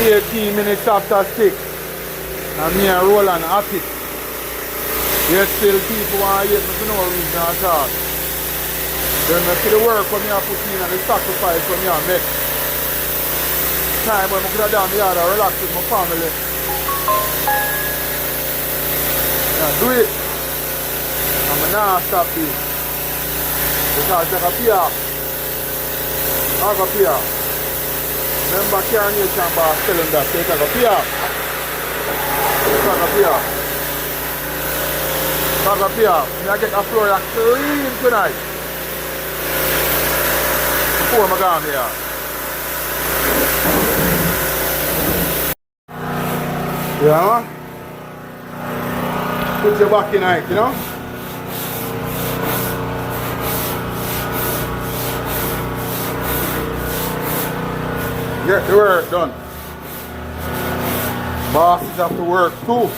18 minutes after 6. And me and Roland at it. Yet still people want to hate me for no reason at all. Then I see the work for me I put in and the sacrifice for me I make. Time when I could have done the other relax with my family. Yeah, do it. I'm not stop this. Because I can pay off. I can pay off. Remember Carnation Boss telling that they can pay off. They can pay off. They can pay off. I get a floor that clean tonight. Before I go here. Yeah, man. Put your back in it, you know? Get the work done. Bosses have to work too.